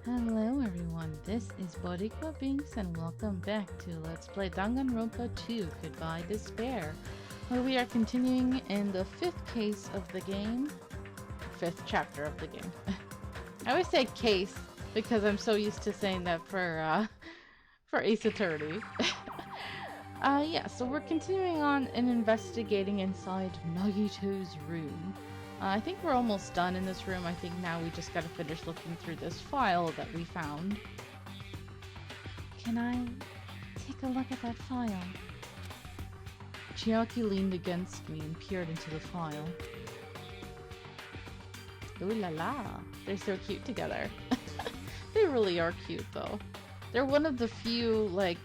Hello everyone, this is Boricua Binks and welcome back to Let's Play Danganronpa 2 Goodbye Despair, where we are continuing in the 5th case of the game. 5th chapter of the game. I always say case because I'm so used to saying that for Ace Attorney. Yeah, so we're continuing on and investigating inside Nagito's room. I think we're almost done in this room. I think now we just gotta finish looking through this file that we found. Can I take a look at that file? Chiaki leaned against me and peered into the file. Ooh la la, they're so cute together. They really are cute though. They're one of the few, like,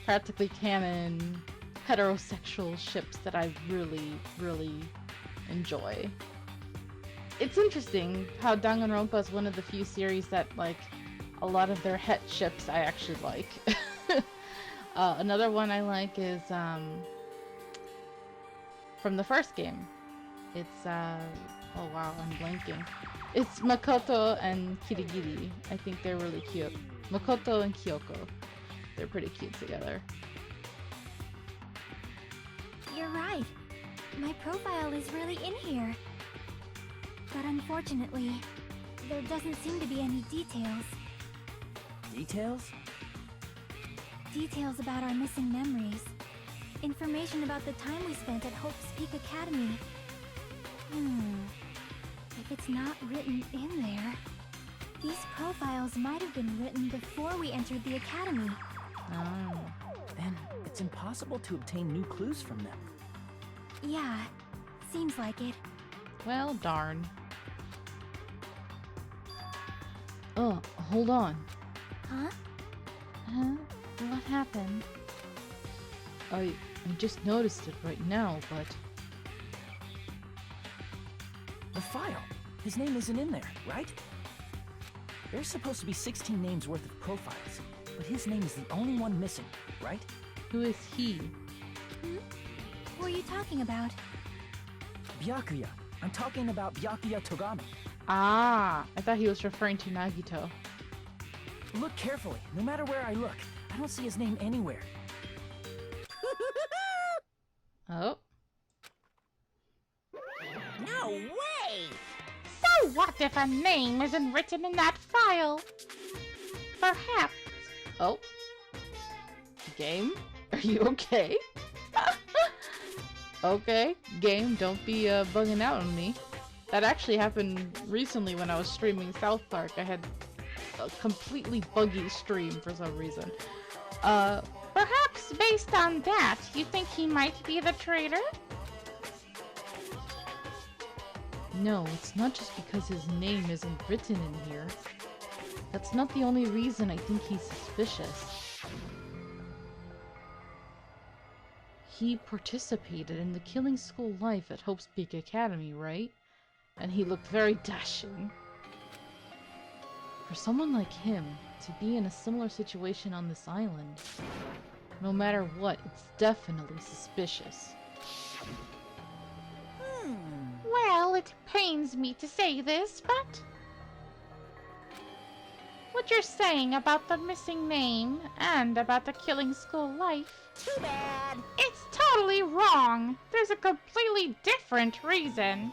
practically canon heterosexual ships that I really enjoy. It's interesting how Danganronpa is one of the few series that, like, a lot of their het ships I actually like. Another one I like is from the first game. It's oh wow, I'm blanking. It's Makoto and Kirigiri. I think they're really cute. Makoto and Kyoko. They're pretty cute together. You're right. My profile is really in here. But unfortunately, there doesn't seem to be any details. Details? Details about our missing memories. Information about the time we spent at Hope's Peak Academy. If it's not written in there, these profiles might have been written before we entered the academy. Oh. Then it's impossible to obtain new clues from them. Yeah, seems like it. Well, darn. Oh, hold on. Huh? Huh? What happened? I just noticed it right now, but... The file! His name isn't in there, right? There's supposed to be 16 names worth of profiles, but his name is the only one missing, right? Who is he? Who are you talking about? Byakuya. I'm talking about Byakuya Togami. Ah, I thought he was referring to Nagito. Look carefully. No matter where I look, I don't see his name anywhere. Oh. No way! So what if a name isn't written in that file? Perhaps... Oh. Game? Are you okay? Okay, game, don't be bugging out on me. That actually happened recently when I was streaming South Park. I had a completely buggy stream for some reason. Perhaps based on that, you think he might be the traitor? No, it's not just because his name isn't written in here. That's not the only reason I think he's suspicious. He participated in the killing school life at Hope's Peak Academy, right? And he looked very dashing. For someone like him to be in a similar situation on this island, no matter what, it's definitely suspicious. Well, it pains me to say this, but... what you're saying about the missing name and about the killing school life... Too bad. It's totally wrong! There's a completely different reason.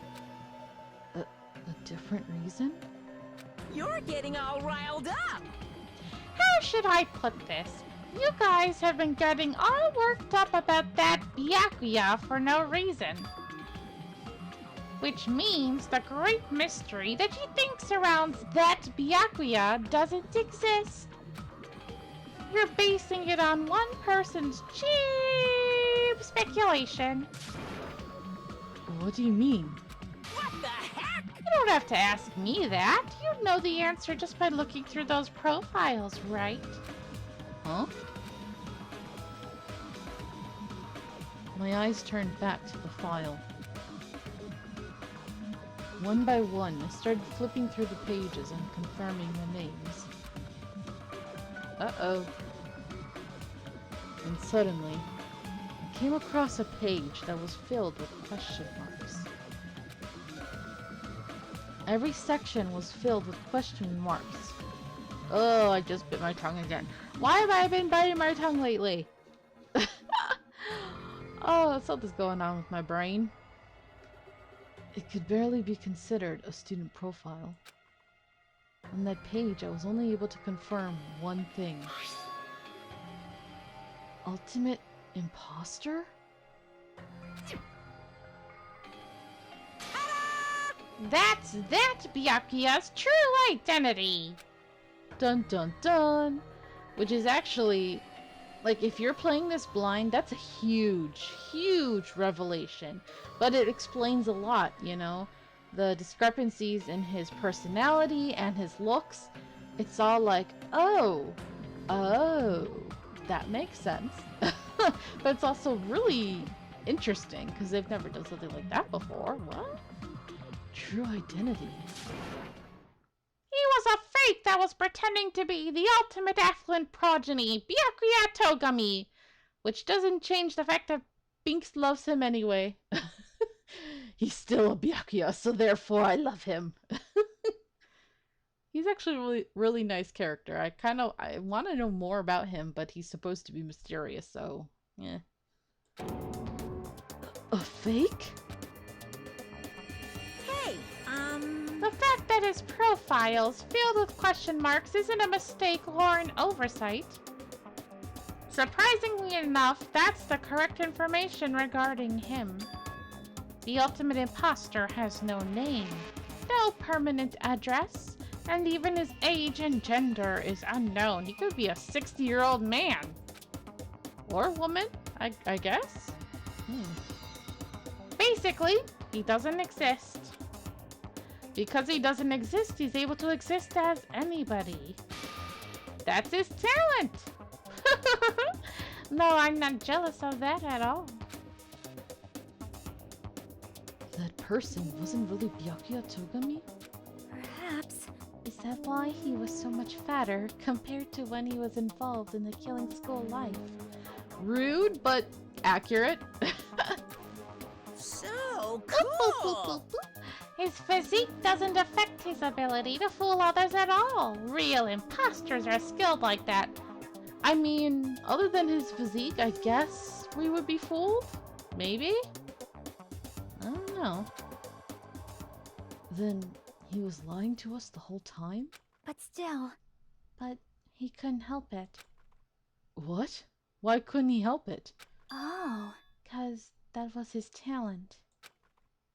A different reason? You're getting all riled up. How should I put this? You guys have been getting all worked up about that Byakuya for no reason. Which means the great mystery that he think surrounds that Byakuya doesn't exist. You're basing it on one person's cheap speculation. What do you mean? What the heck? You don't have to ask me that. You know the answer just by looking through those profiles, right? Huh? My eyes turned back to the file. One by one, I started flipping through the pages and confirming the names. Uh-oh. And suddenly, I came across a page that was filled with question marks. Every section was filled with question marks, Oh, I just bit my tongue again. Why have I been biting my tongue lately? Oh, something's going on with my brain. It could barely be considered a student profile. On that page, I was only able to confirm one thing. Ultimate imposter? That's Byakuya's true identity! Dun dun dun! Which is actually, like, if you're playing this blind, that's a huge, huge revelation. But it explains a lot, you know? The discrepancies in his personality and his looks. It's all like, oh, that makes sense. But it's also really interesting, because they've never done something like that before. What? True identity. He was a fake that was pretending to be the ultimate affluent progeny, Byakuya Togami, which doesn't change the fact that Binks loves him anyway. He's still a Byakuya, so therefore I love him. He's actually a really nice character. I want to know more about him, but he's supposed to be mysterious, so yeah. A fake? Hey, The fact that his profile's filled with question marks isn't a mistake or an oversight. Surprisingly enough, that's the correct information regarding him. The ultimate imposter has no name, no permanent address, and even his age and gender is unknown. He could be a 60-year-old man. Or woman, I guess? Basically, he doesn't exist. Because he doesn't exist, he's able to exist as anybody. That's his talent! No, I'm not jealous of that at all. That person wasn't really Byakuya Togami? Perhaps. Is that why he was so much fatter compared to when he was involved in the killing school life? Rude, but accurate. so cool. His physique doesn't affect his ability to fool others at all. Real imposters are skilled like that. I mean, other than his physique, I guess we would be fooled? Maybe? I don't know. Then he was lying to us the whole time? But still. But he couldn't help it. What? Why couldn't he help it? Oh. 'Cause that was his talent.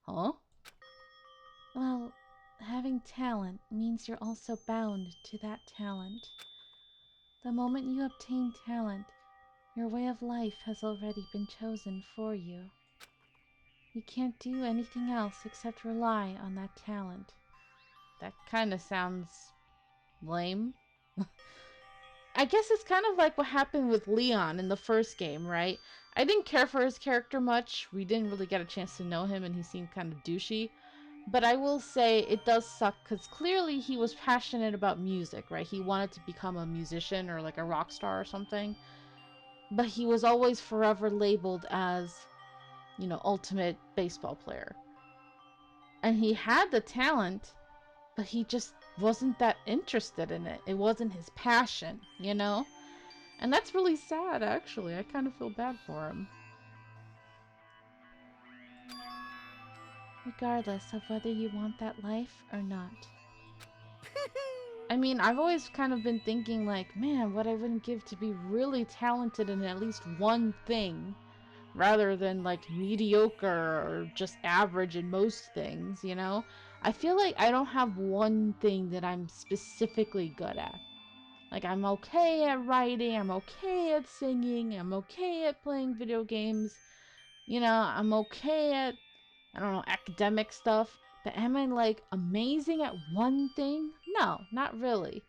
Huh? Well, having talent means you're also bound to that talent. The moment you obtain talent, your way of life has already been chosen for you. You can't do anything else except rely on that talent. That kind of sounds lame. I guess it's kind of like what happened with Leon in the first game, right? I didn't care for his character much. We didn't really get a chance to know him and he seemed kind of douchey. But I will say it does suck because clearly he was passionate about music, right? He wanted to become a musician or like a rock star or something. But he was always forever labeled as, you know, ultimate baseball player. And he had the talent, but he just wasn't that interested in it. It wasn't his passion, you know? And that's really sad, actually. I kind of feel bad for him. Regardless of whether you want that life or not. I mean, I've always kind of been thinking like, man, what I wouldn't give to be really talented in at least one thing, rather than like mediocre or just average in most things, you know? I feel like I don't have one thing that I'm specifically good at. Like, I'm okay at writing, I'm okay at singing, I'm okay at playing video games, you know, I'm okay at, I don't know, academic stuff, but am I, like, amazing at one thing? No, not really.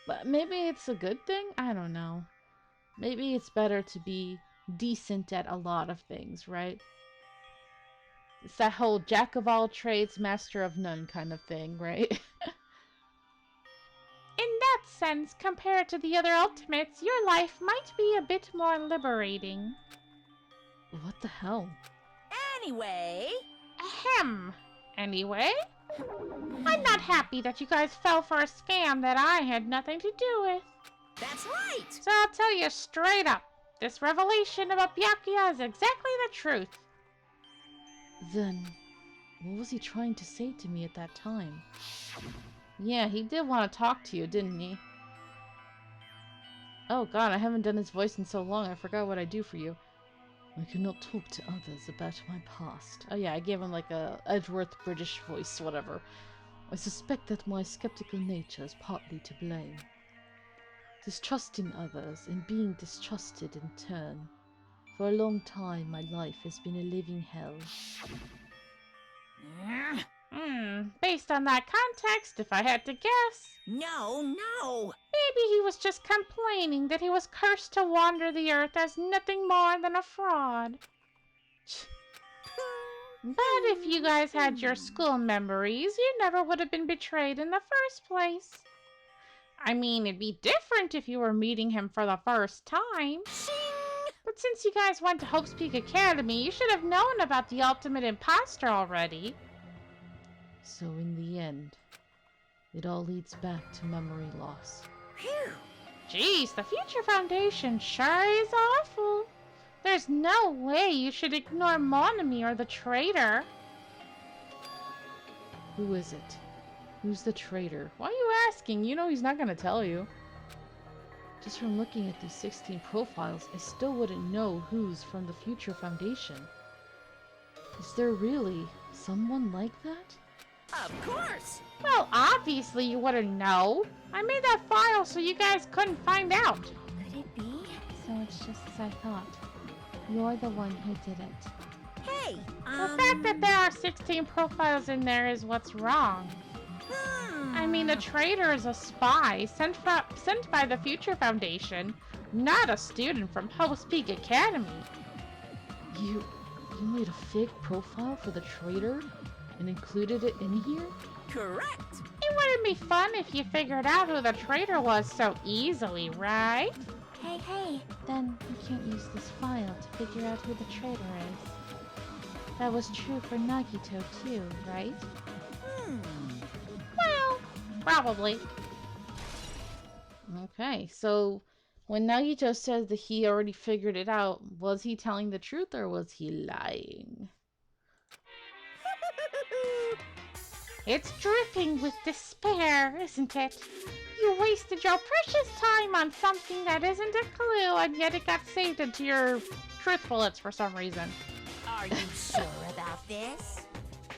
But maybe it's a good thing? I don't know. Maybe it's better to be decent at a lot of things, right? It's that whole jack of all trades, master of none kind of thing, right? In that sense, compared to the other ultimates, your life might be a bit more liberating. What the hell? Anyway, Ahem. Anyway? I'm not happy that you guys fell for a scam that I had nothing to do with. That's right! So I'll tell you straight up, this revelation about Byakuya is exactly the truth. Then, what was he trying to say to me at that time? Yeah, he did want to talk to you, didn't he? Oh god, I haven't done his voice in so long, I forgot what I do for you. I cannot talk to others about my past. Oh yeah, I gave him like a Edgeworth British voice, whatever. I suspect that my skeptical nature is partly to blame. Distrusting others and being distrusted in turn. For a long time, my life has been a living hell. Based on that context, if I had to guess, No, no! maybe he was just complaining that he was cursed to wander the earth as nothing more than a fraud. But if you guys had your school memories, you never would have been betrayed in the first place. I mean, it'd be different if you were meeting him for the first time. But since you guys went to Hope's Peak Academy, you should have known about the ultimate imposter already. So in the end, it all leads back to memory loss. Phew! Jeez, the Future Foundation sure is awful. There's no way you should ignore Monami or the traitor. Who is it? Who's the traitor? Why are you asking? You know he's not gonna tell you. Just from looking at these 16 profiles, I still wouldn't know who's from the Future Foundation. Is there really someone like that? Of course! Well, obviously you wouldn't know. I made that file so you guys couldn't find out. Could it be? So it's just as I thought. You're the one who did it. Hey, The fact that there are 16 profiles in there is what's wrong. I mean, the traitor is a spy sent by the Future Foundation, not a student from Hope's Peak Academy. You made a fake profile for the traitor and included it in here? Correct! It wouldn't be fun if you figured out who the traitor was so easily, right? Hey. Then you can't use this file to figure out who the traitor is. That was true for Nagito too, right? Well, probably. Okay, so when Nagito says that he already figured it out, was he telling the truth or was he lying? It's dripping with despair, isn't it? You wasted your precious time on something that isn't a clue, and yet it got saved into your truth bullets for some reason. Are you sure about this?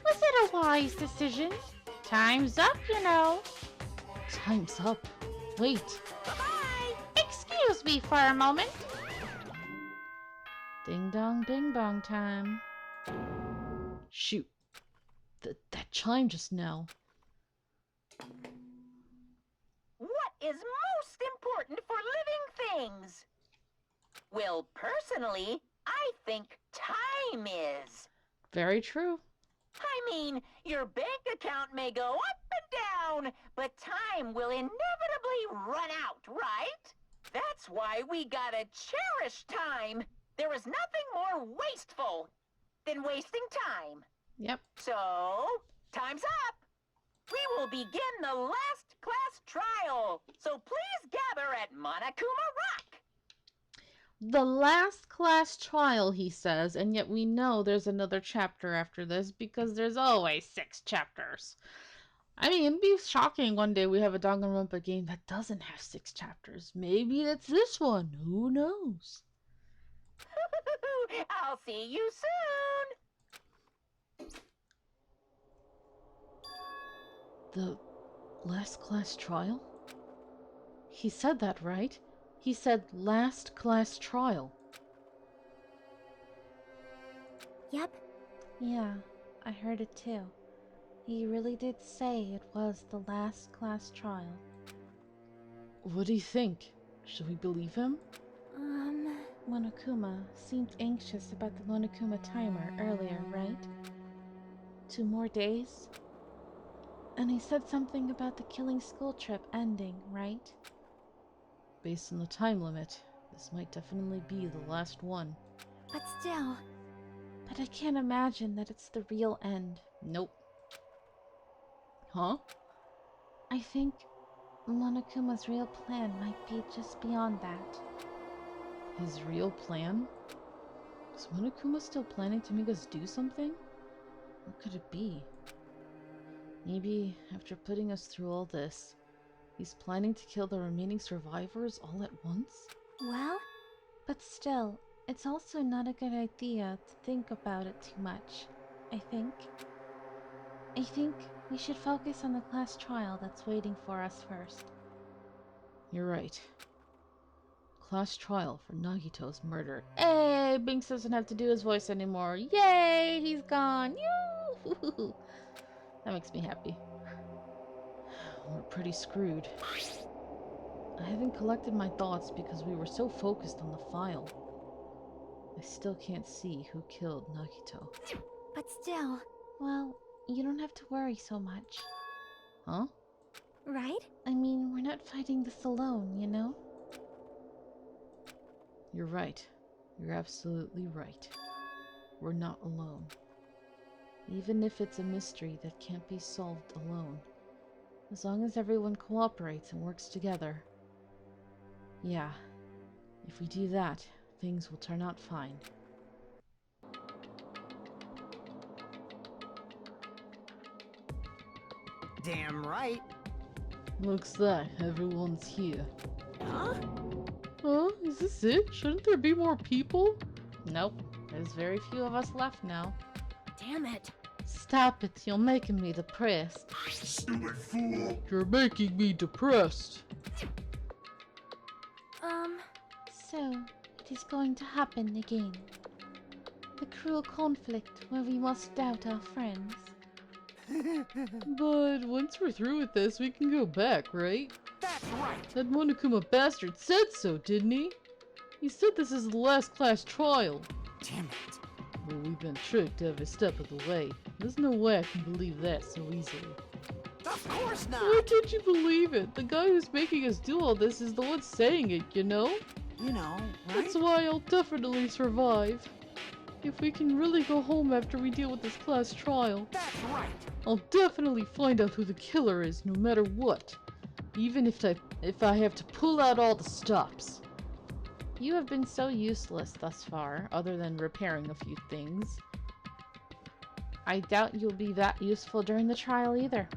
Was it a wise decision? Time's up, you know. Time's up? Wait. Bye-bye! Excuse me for a moment. Ding dong ding bong time. Shoot. That chime just now. What is most important for living things? Well, personally, I think time is. Very true. I mean, your bank account may go up and down, but time will inevitably run out, right? That's why we gotta cherish time. There is nothing more wasteful than wasting time. Yep. So, time's up. We will begin the last class trial. So please gather at Monokuma Rock. The last class trial, he says, and yet we know there's another chapter after this because there's always 6 chapters. I mean, it'd be shocking one day we have a Danganronpa game that doesn't have 6 chapters. Maybe it's this one. Who knows? I'll see you soon. The last class trial? He said that, right? He said last class trial. Yep. Yeah, I heard it too. He really did say it was the last class trial. What do you think? Should we believe him? Monokuma seemed anxious about the Monokuma timer earlier, right? 2 more days? And he said something about the killing school trip ending, right? Based on the time limit, this might definitely be the last one. But still... But I can't imagine that it's the real end. Nope. Huh? I think Monokuma's real plan might be just beyond that. His real plan? Is Monokuma still planning to make us do something? What could it be? Maybe, after putting us through all this, he's planning to kill the remaining survivors all at once? Well, but still, it's also not a good idea to think about it too much, I think. I think we should focus on the class trial that's waiting for us first. You're right. Class trial for Nagito's murder. Hey, Binks doesn't have to do his voice anymore. Yay, he's gone. Yoo! That makes me happy. We're pretty screwed. I haven't collected my thoughts because we were so focused on the file. I still can't see who killed Nagito. But still, well, you don't have to worry so much. Huh? Right? I mean, we're not fighting this alone, you know? You're right. You're absolutely right. We're not alone. Even if it's a mystery that can't be solved alone. As long as everyone cooperates and works together. Yeah. If we do that, things will turn out fine. Damn right. Looks like everyone's here. Huh? Huh? Is this it? Shouldn't there be more people? Nope. There's very few of us left now. Damn it. Stop it. You're making me depressed. Stupid fool! You're making me depressed. So, it is going to happen again. The cruel conflict where we must doubt our friends. But once we're through with this, we can go back, right? That's right. That Monokuma bastard said so, didn't he? He said this is the last class trial. Damn it. Well, we've been tricked every step of the way. There's no way I can believe that so easily. Of course not. Why can't you believe it? The guy who's making us do all this is the one saying it, you know? You know, right? That's why I'll definitely survive. If we can really go home after we deal with this class trial, That's right. I'll definitely find out who the killer is, no matter what. Even if I have to pull out all the stops. You have been so useless thus far, other than repairing a few things. I doubt you'll be that useful during the trial either.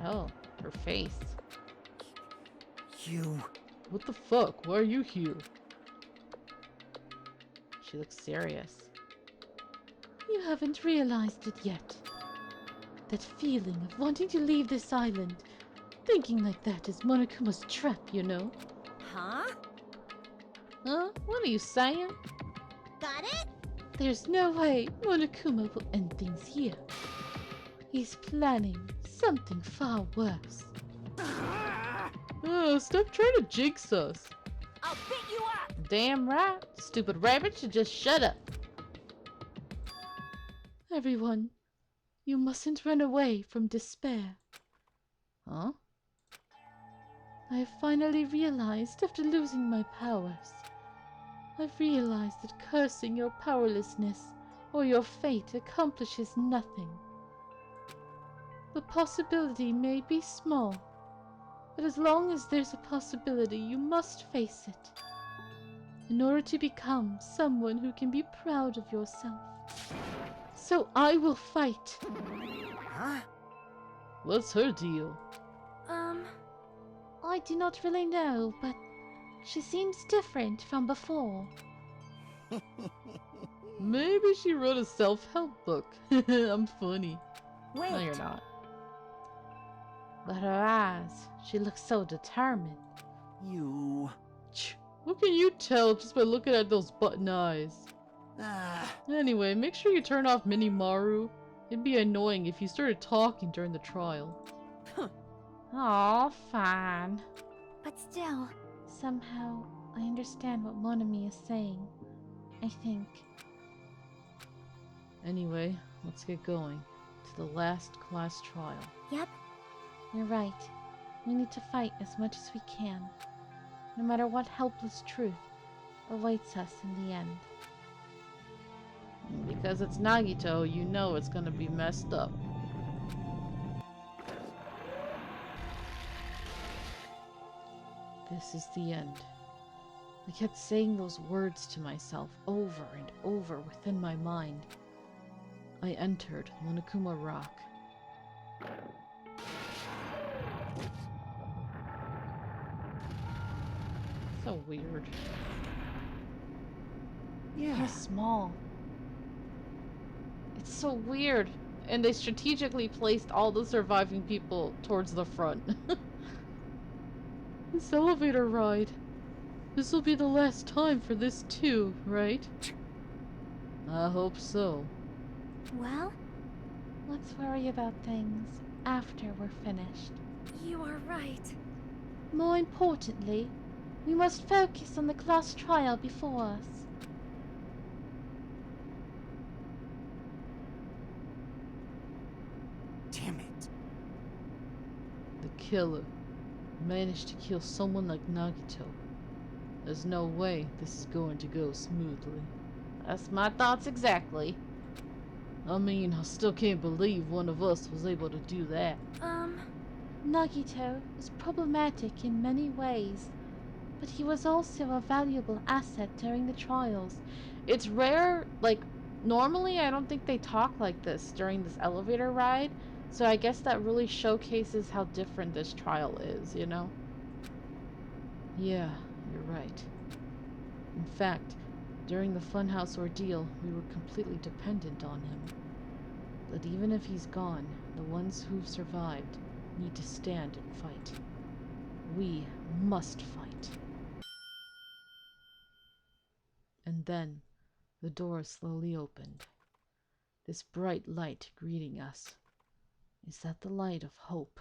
Oh, her face. You. What the fuck? Why are you here? She looks serious. You haven't realized it yet. That feeling of wanting to leave this island. Thinking like that is Monokuma's trap, you know? Huh? Huh? What are you saying? Got it? There's no way Monokuma will end things here. He's planning something far worse. Stop trying to jinx us. I'll beat you up. Damn right. Stupid rabbit should just shut up. Everyone, you mustn't run away from despair. Huh? I have finally realized after losing my powers. I've realized that cursing your powerlessness or your fate accomplishes nothing. The possibility may be small, but as long as there's a possibility, you must face it. In order to become someone who can be proud of yourself. So I will fight. Huh? What's her deal? I do not really know, but she seems different from before. Maybe she wrote a self-help book. I'm funny. Wait. No, you're not. But her eyes, she looks so determined. You. What can you tell just by looking at those button eyes? Anyway, make sure you turn off Minimaru. It'd be annoying if you started talking during the trial. Aw, fine. But still, somehow, I understand what Monami is saying. I think. Anyway, let's get going to the last class trial. Yep, you're right. We need to fight as much as we can, no matter what helpless truth awaits us in the end. Because it's Nagito, you know it's gonna be messed up. This is the end. I kept saying those words to myself over and over within my mind. I entered Monokuma Rock. So weird. Yeah. How small. It's so weird. And they strategically placed all the surviving people towards the front. This elevator ride. This will be the last time for this too, right? I hope so. Well, let's worry about things after we're finished. You are right. More importantly, we must focus on the class trial before us. Damn it. The killer managed to kill someone like Nagito. There's no way this is going to go smoothly. That's my thoughts exactly. I mean, I still can't believe one of us was able to do that. Nagito was problematic in many ways, but he was also a valuable asset during the trials. It's rare, like, normally I don't think they talk like this during this elevator ride, so I guess that really showcases how different this trial is, you know? Yeah, you're right. In fact, during the Funhouse ordeal, we were completely dependent on him. But even if he's gone, the ones who've survived need to stand and fight. We must fight. And then, the door slowly opened. This bright light greeting us. Is that the light of hope?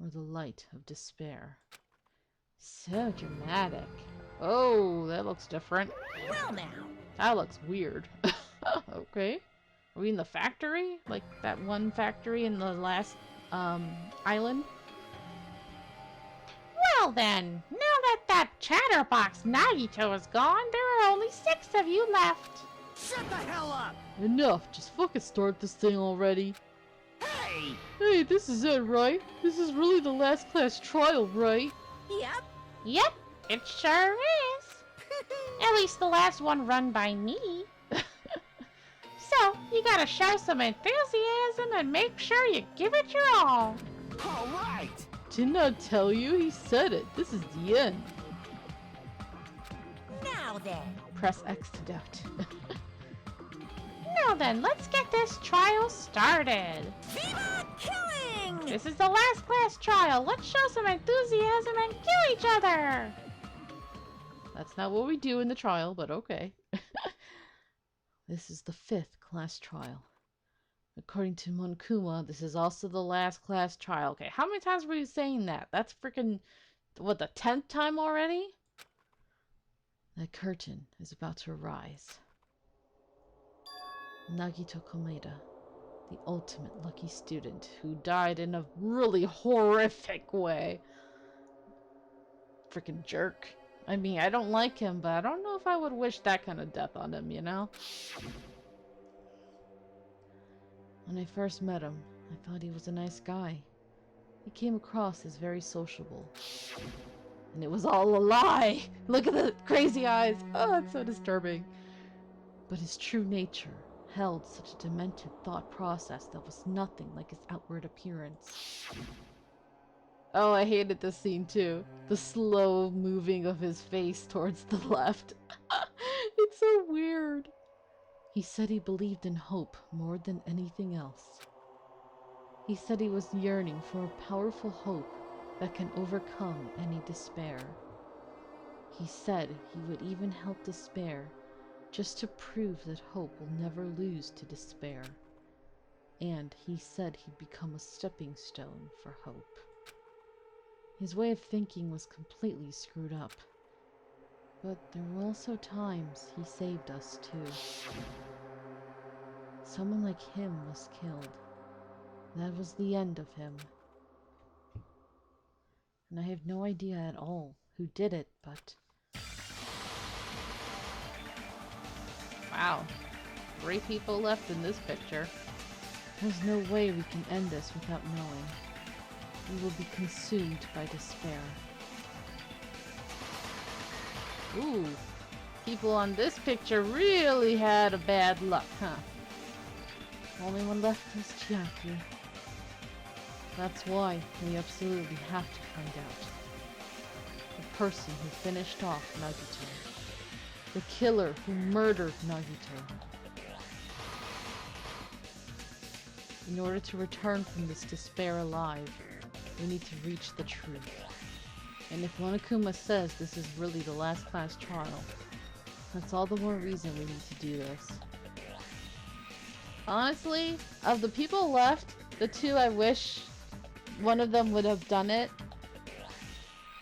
Or the light of despair? So dramatic. Oh, that looks different. Well now. That looks weird. Okay. Are we in the factory? Like that one factory in the last island? Well then, now that chatterbox Nagito is gone, there are only 6 of you left. Shut the hell up! Enough, just fucking start this thing already. Hey! Hey, this is it, right? This is really the last class trial, right? Yep. Yep, it sure is. At least the last one run by me. So, you gotta show some enthusiasm and make sure you give it your all. All right. Didn't I tell you? He said it. This is the end. Now then. Press X to doubt. Now then, let's get this trial started. Viva killing! This is the last class trial. Let's show some enthusiasm and kill each other. That's not what we do in the trial, but okay. This is the 5th class trial. According to Monokuma, this is also the last class trial. Okay, how many times were you saying that? That's freaking, what, the 10th time already? That curtain is about to rise. Nagito Komeda, the ultimate lucky student who died in a really horrific way. Freaking jerk. I mean, I don't like him, but I don't know if I would wish that kind of death on him, you know? When I first met him, I thought he was a nice guy. He came across as very sociable. And it was all a lie! Look at the crazy eyes! Oh, it's so disturbing. But his true nature held such a demented thought process that was nothing like his outward appearance. Oh, I hated this scene too. The slow moving of his face towards the left. It's so weird. He said he believed in hope more than anything else. He said he was yearning for a powerful hope that can overcome any despair. He said he would even help despair just to prove that hope will never lose to despair. And he said he'd become a stepping stone for hope. His way of thinking was completely screwed up. But there were also times he saved us too. Someone like him was killed. That was the end of him. And I have no idea at all who did it, but... Wow. 3 people left in this picture. There's no way we can end this without knowing. We will be consumed by despair. Ooh. People on this picture really had a bad luck, huh? Only one left is Chiaki. That's why we absolutely have to find out. The person who finished off Nagito. The killer who murdered Nagito. In order to return from this despair alive, we need to reach the truth. And if Monokuma says this is really the last class trial, that's all the more reason we need to do this. Honestly, of the people left, the two I wish one of them would have done it.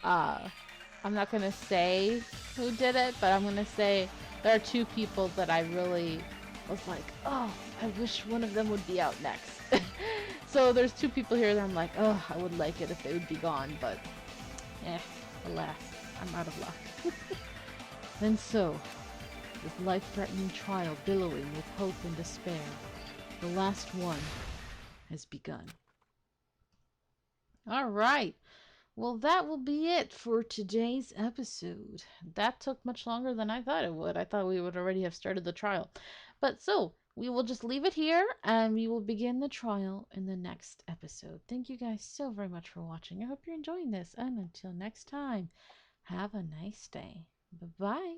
I'm not gonna say who did it, but I'm gonna say there are two people that I really was like, oh, I wish one of them would be out next. So there's two people here that I'm like, oh, I would like it if they would be gone, but alas, I'm out of luck. And so, with life-threatening trial billowing with hope and despair, the last one has begun. Alright, well that will be it for today's episode. That took much longer than I thought it would. I thought we would already have started the trial. But so, we will just leave it here, and we will begin the trial in the next episode. Thank you guys so very much for watching. I hope you're enjoying this, and until next time, have a nice day. Bye-bye.